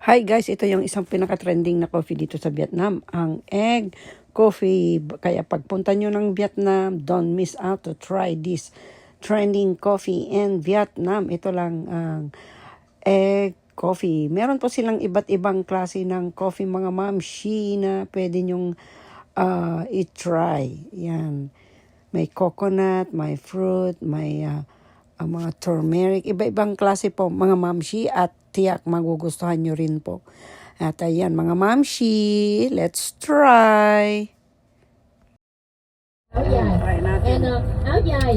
Hi guys, ito yung isang pinaka-trending na coffee dito sa Vietnam, ang egg coffee. Kaya pagpunta nyo ng Vietnam, don't miss out to try this trending coffee in Vietnam. Ito lang ang egg coffee. Meron po silang iba't ibang klase ng coffee mga mamshi na pwede nyong i-try. Yan. May coconut, may fruit, may ang mga turmeric, iba-ibang klase po mga mamshi at tiyak magugustuhan nyo rin po. At ayan mga mamshi, let's try! Áo dài. Try natin. And áo dài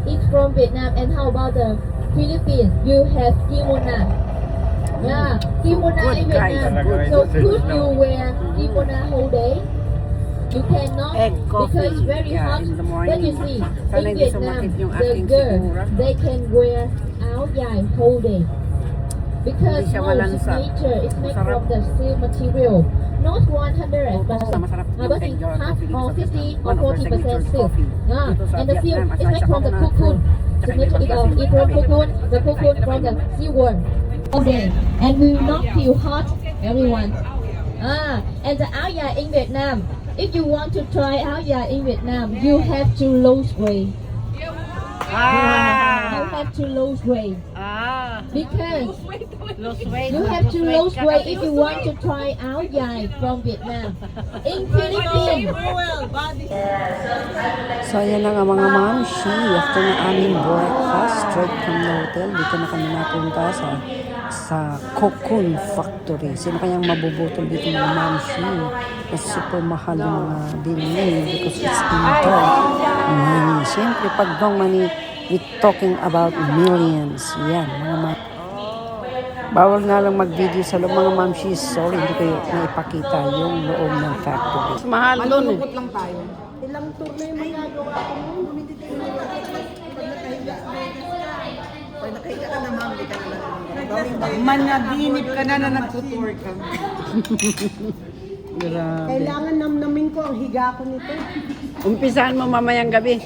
it's from Vietnam. And how about the Philippines? You have kimono. Yeah, kimono Good, in guys. Vietnam. Good. So could you wear kimono whole day? You cannot Egg coffee. because it's very Yeah, hot. in the morning. But you see, Sana in hindi Vietnam, sumakit yung the aking girl sigura. they can wear áo dài whole day because Hindi siya most malansa. nature is made Masarap. from the silk material, not 100%. Masarap yung But egg it's jar half coffee dito or sa 50 Vietnam. or One of the 40% signature silk. coffee Yeah, dito sa and the silk Vietnam. is Aside made sa from the coconut cocoon. fruit, It's made from cocoon. The cocoon from the seaworm. All day, and we will not feel hot, everyone. And the áo dài in Vietnam. If you want to try áo dài in Vietnam, you have to lose weight. You have to lose weight because you have to lose weight if you want to try áo dài from Vietnam. In Philippines, So ayan na nga mga mamshi, after na aming breakfast, straight from the hotel, dito na kami napunta sa Cocoon Factory. Sino kayang mabubutol dito mga mamshi? Kasi super mahal yung mga bilhin because it's in dong money. Siyempre pag dong money, we're talking about millions. Yan, mga mamshi. Bawal nga lang mag-video sa loob mga mamshi. Sorry, hindi kayo naipakita yung loob ng factory. Mahal doon eh. Malulungkot lang tayo. Ilang tour na yung magagawa ko mo. Bumiti tayo na pag nakahiga ka na, ma'am, hindi ka na lang. Managinip ka na nagtutour ka. Grabe. Kailangan namnamin ko ang higa ko nito. Umpisahan mo mamayang gabi.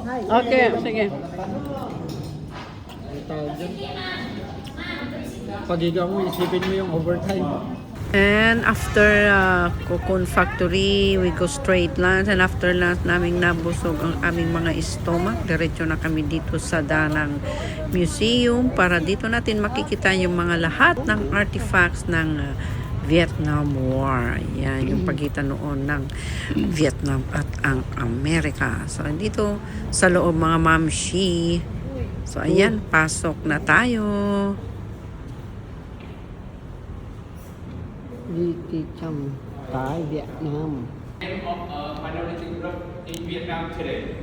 Ay, Okay, sige. Pag-higa mo, isipin mo yung overtime. And after Cocoon Factory, we go straight lunch. And after lunch, naming nabusog ang aming mga stomach. Diretso na kami dito sa Danang Museum para dito natin makikita yung mga lahat ng artifacts ng Vietnam War. Yan, yung pagitan noon ng Vietnam at ang Amerika. So, dito sa loob mga mamshi. So, ayan, pasok na tayo. Liti Cham, Thai, Vietnam. Of a minority group in Vietnam today.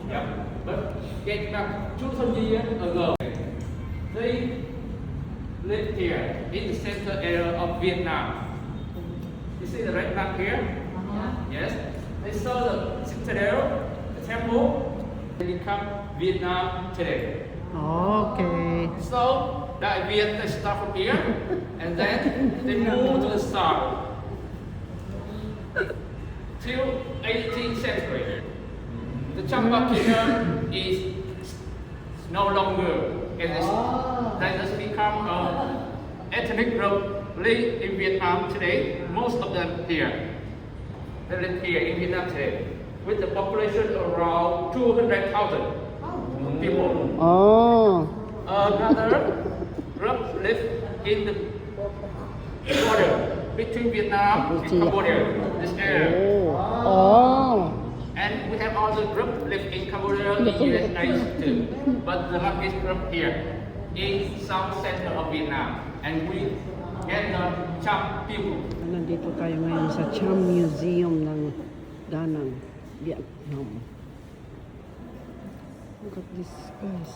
Yeah. But get back 2,000 years ago, they lived here in the center area of Vietnam. You see the red map here? Yes. They saw the citadel, the temple, they become Vietnam today. Okay. So that Viet they start from here, and then they move to the south till 18th century. The Champa Kingdom is no longer in this. That has become an ethnic group live in Vietnam today. Most of them here. They live here in Vietnam today, with the population around 200,000 people. Oh. Another group live in the border between Vietnam and Cambodia, this area. Oh. And we have other group live in Cambodia and USA too. But the largest group here in south center of Vietnam. And we get the Cham people. Nandito tayo ngayon sa Cham Museum ng Danang, Vietnam. Look at this, guys.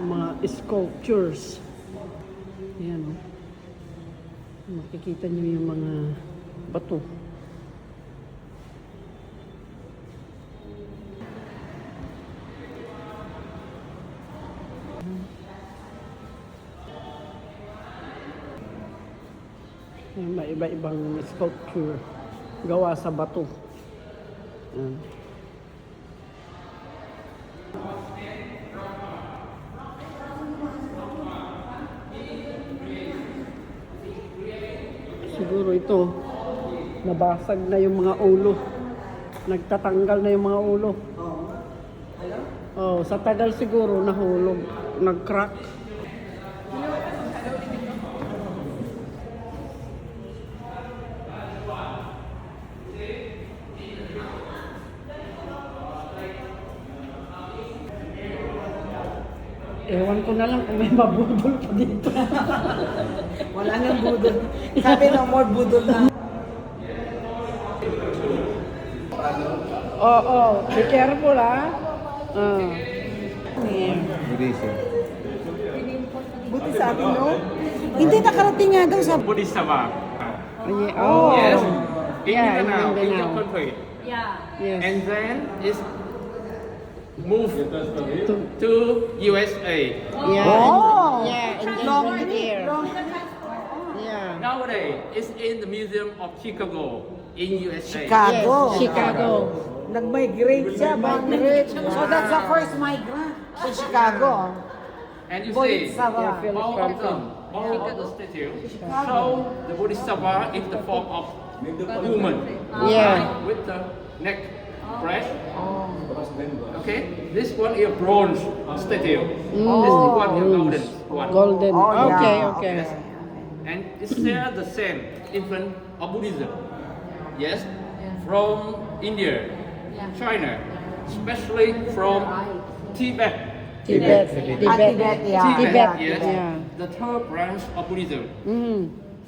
Mga sculptures. Ayan, oh. Makikita niyo yung mga bato. Ayan, may iba-ibang sculpture gawa sa bato. Ayan. siguro ito. Nabasag na yung mga ulo. Nagtatanggal na yung mga ulo. Oh, sa tagal siguro nahulog, nag-crack. Ewan ko na lang kung may mabudol pa dito. Wala nang budol. Sabi no more budol na. Oh, be careful Buti sa atin, no? Hindi nakarating nga daw sa... Buddhist Sabha. Oh, Yes. Yeah, In Mindanao, in your Mindanao. country. Yes. And then it's moved to USA. Yeah, Oh! yeah, and then Long bring it here. long Yeah. Nowadays, it's in the Museum of Chicago in USA. Chicago. Yes, Chicago. Nag-migrate siya. So that's the first migrant to Chicago. And you Buddhist see, Sabha. all of them, all of the statues show the Buddhist Sabha in the form of woman. Yeah. With the neck breast. Okay, this one is a bronze statue. This one is a golden one. Golden. Oh, yeah. Okay, okay. Yes. And it's still the same influence of Buddhism. Yes, from India, China, especially from Tibet. Tibet. Tibet, yeah. Tibet, Yes, yeah. the third branch of Buddhism.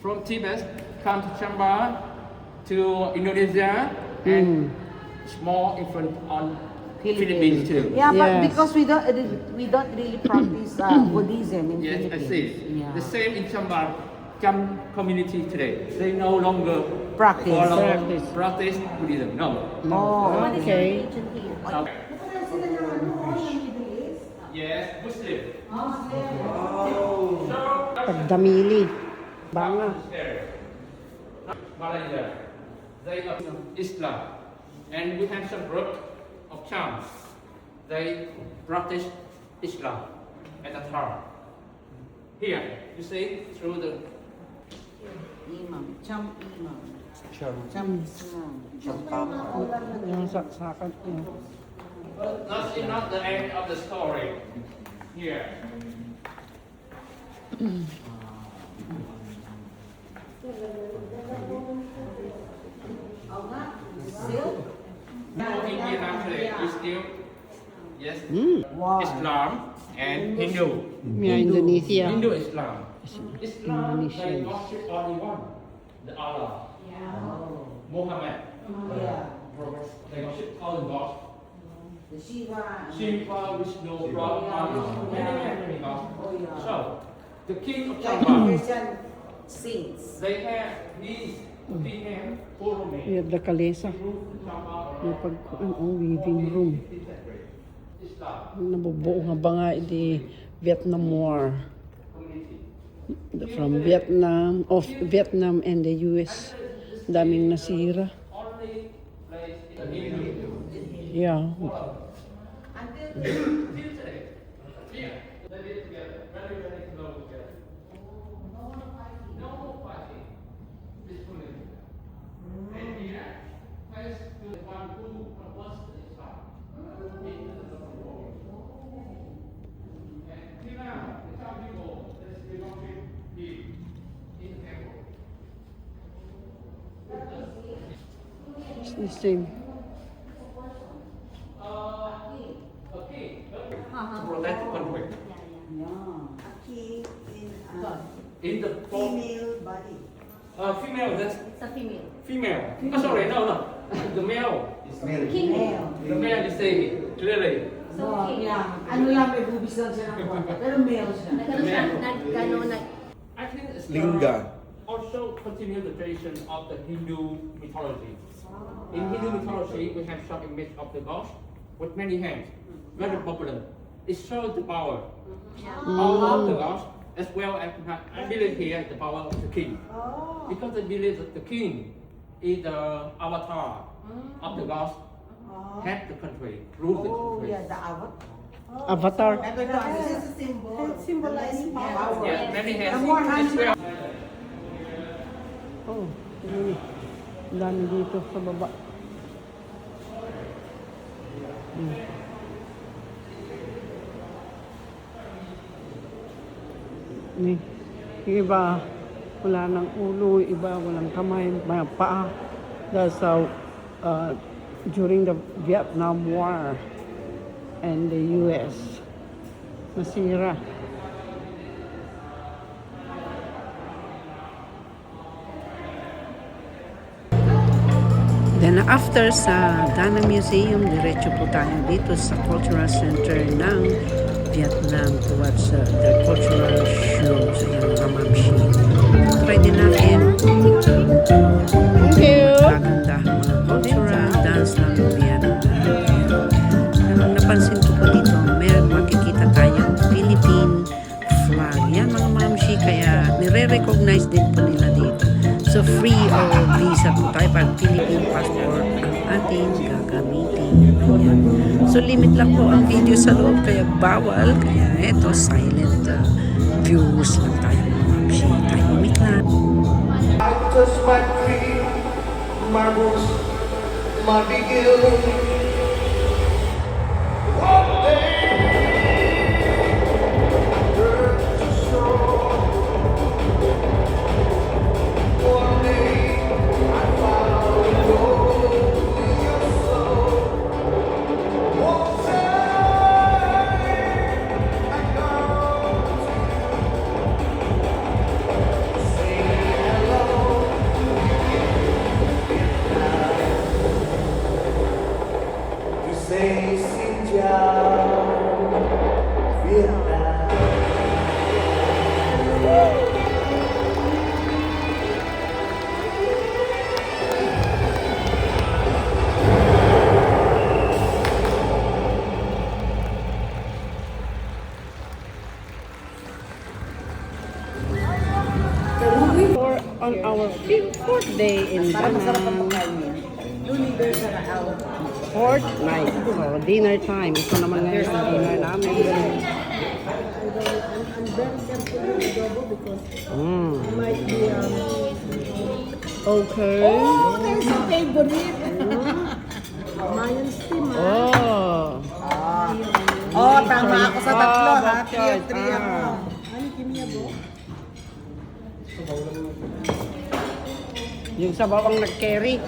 From Tibet, come to Chamba, to Indonesia, and small influence on Philippines too. Yeah, but Yes. because we don't really practice Buddhism in Yes, I Philippines. see. Yeah. The same in Chamba, Cham community today. They no longer Practice. practice Buddhism. No. Oh, Okay. Okay. Yes, Muslim. Pagdamili. Banga. Malaysia. They are Islam. And we have some group of Cham. They practice Islam at the time. Here, you see, through the Imam. Cham Imam. Cham Imam. Yung saksakan. that's not the end of the story. Here. No, in Vietnam today is still yes, Wow. Islam and Hindu. Yeah, Indonesia. Hindu Islam. Islam, they Indonesians. worship only one, the Allah. Muhammad. Yeah. They worship all the gods. The Shiva. Shiva, Vishnu, Brahma, many gods. So, the king of Like Chamba, Christian saints. they have these female Purame. We have the kalesa. May pagkuan ang weaving room. Nabubuo nga ba nga di Vietnam War. From Vietnam, of Vietnam and the US. Daming nasira. Only place in Hindu. Yeah. It's the same. To protect the country. Key In the form, female body. female, that's It's a female. female. Oh, sorry, no. The male. Male. The male, you say clearly. So, yeah. Ano lang, may boobies lang siya ng konti. Pero male siya. I think it's Linga. also continue the tradition of the Hindu mythology. In Hindu mythology, we have some image of the gods with many hands, very popular. It shows the power of the gods as well as I believe here the power of the king. Because I believe that the king is the avatar of the gods, head the country, rule the Oh, country. yeah, the awat. Avatar. This is a symbol. It symbolizes power. Yes, many hands. The more hands As well. Oh. Dami dito sa baba. Ni, yung iba, wala ng ulo, yung iba walang kamay, may paa. That's how, during the Vietnam War and the US, nasira. Then after sa Dana Museum, diretso po tayo dito sa Cultural Center ng Vietnam to watch the cultural shows. Ayan, mga mamshi. Try din natin. Thank you! Magagandahang mga cultural dance ng Vietnam. Pero napansin ko po dito, meron makikita tayong Philippine flag. Yan mga mamshi, kaya nire-recognize din po nila dito. So free or visa po tayo pag Philippine passport ang ating gagamitin. Ayan. So limit lang po ang video sa loob kaya bawal. Kaya eto silent views lang tayo mga mamshi. Tahimik lang. Just my cream, my rose, my bigil. One day, learn to soar. One day, I found gold in your soul. One time, I come to you, say hello. You say xin chào Việt Nam. For on our fourth day in Danang. Fourth night. So, dinner time. Ito naman ngayon ang dinner namin. Okay. Oh, there's a favorite. Mayan steam, Oh. Oh, tama ako sa tatlo, ha? Bok choy. 3 ako. Ano, kimia bro? Yung sabaw ang nag-carry.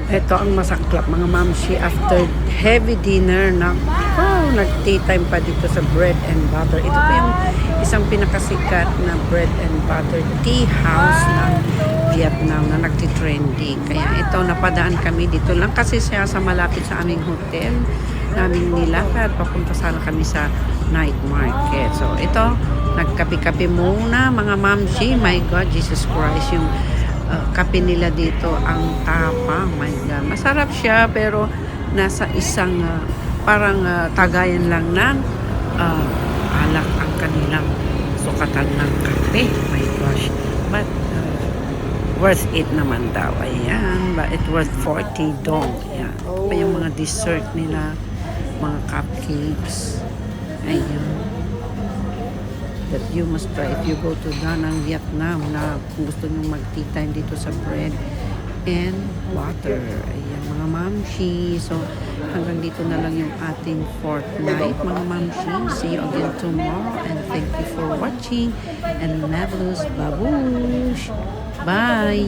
Ito ang masaklap mga mamshi after heavy dinner na nag-tea time pa dito sa bread and butter. Ito po yung isang pinakasikat na bread and butter tea house ng Vietnam na nagtitrending. Kaya ito napadaan kami dito lang kasi siya sa malapit sa aming hotel namin nilakad. Papunta sana kami sa night market. So ito, nagkape-kape muna mga mamshi. My God, Jesus Christ, yung kape nila dito ang tapang. My God, masarap siya pero nasa isang parang tagayan lang ng alak ang kanilang sukatan ng kape. My gosh, but worth it naman daw. Ayan, but it worth 40 dong. Ayan, pa yung mga dessert nila, mga cupcakes. Ayan, that you must try if you go to Danang, Vietnam, na kung gusto nyo mag-tea time dito sa bread and water. Ayan, mga mamshi. So, hanggang dito na lang yung ating fourth night, mga mamshi. See you again tomorrow and thank you for watching and Nablus Babush. Bye!